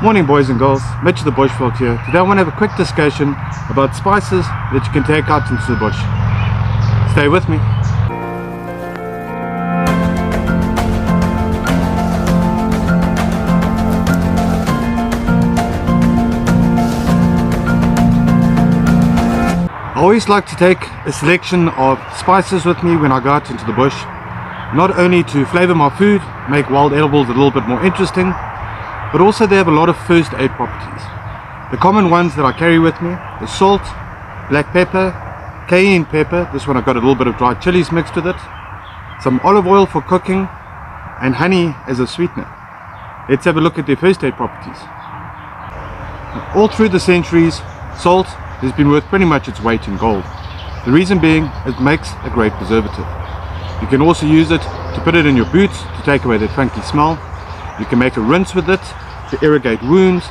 Morning boys and girls, Mitch of the Bushveld here. Today I want to have a quick discussion about spices that you can take out into the bush. Stay with me. I always like to take a selection of spices with me when I go out into the bush, not only to flavor my food, make wild edibles a little bit more interesting, but also they have a lot of first aid properties. The common ones that I carry with me is salt, black pepper, cayenne pepper, this one I've got a little bit of dried chilies mixed with it, some olive oil for cooking, and honey as a sweetener. Let's have a look at their first aid properties. All through the centuries, salt has been worth pretty much its weight in gold. The reason being, it makes a great preservative. You can also use it to put it in your boots to take away that funky smell. You can make a rinse with it to irrigate wounds,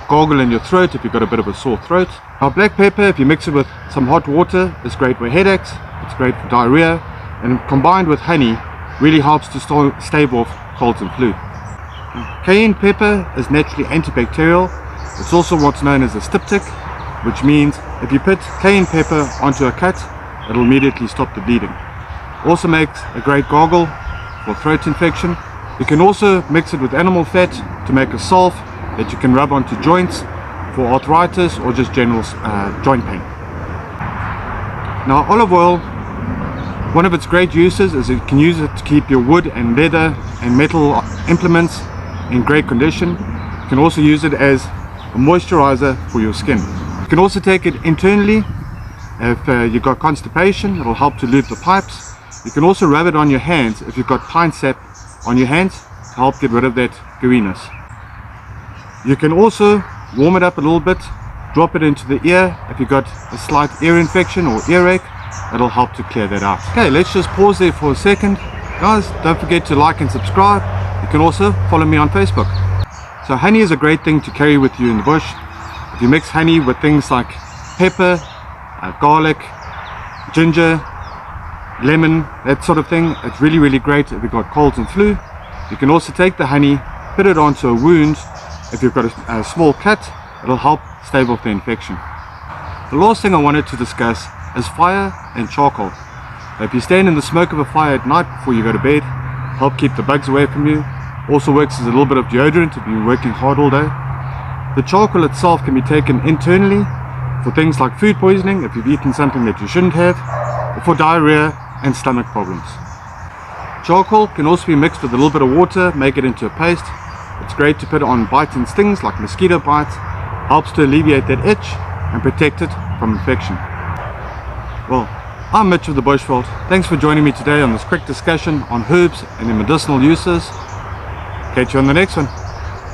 gargle in your throat if you've got a bit of a sore throat. Now black pepper, if you mix it with some hot water, is great for headaches, it's great for diarrhea, and combined with honey really helps to stave off colds and flu. Cayenne pepper is naturally antibacterial. It's also what's known as a styptic, which means if you put cayenne pepper onto a cut, it'll immediately stop the bleeding. Also makes a great gargle for throat infection. You can also mix it with animal fat to make a salve that you can rub onto joints for arthritis or just general joint pain. Now olive oil, one of its great uses is you can use it to keep your wood and leather and metal implements in great condition. You can also use it as a moisturizer for your skin. You can also take it internally if you've got constipation. It'll help to lube the pipes. You can also rub it on your hands if you've got pine sap on your hands to help get rid of that gooiness. You can also warm it up a little bit, drop it into the ear if you've got a slight ear infection or earache. It'll help to clear that out. Okay, let's just pause there for a second. Guys, don't forget to like and subscribe. You can also follow me on Facebook. So honey is a great thing to carry with you in the bush. If you mix honey with things like pepper, garlic, ginger, lemon, that sort of thing, it's really great if you've got colds and flu. You can also take the honey, put it onto a wound. If you've got a small cut, it'll help stave off the infection. The last thing I wanted to discuss is fire and charcoal. If you stand in the smoke of a fire at night before you go to bed, help keep the bugs away from you. Also works as a little bit of deodorant if you're working hard all day. The charcoal itself can be taken internally for things like food poisoning if you've eaten something that you shouldn't have, or for diarrhea and stomach problems. Charcoal can also be mixed with a little bit of water, make it into a paste. It's great to put on bites and stings like mosquito bites, helps to alleviate that itch and protect it from infection. Well, I'm Mitch of the Bushveld. Thanks for joining me today on this quick discussion on herbs and their medicinal uses. Catch you on the next one.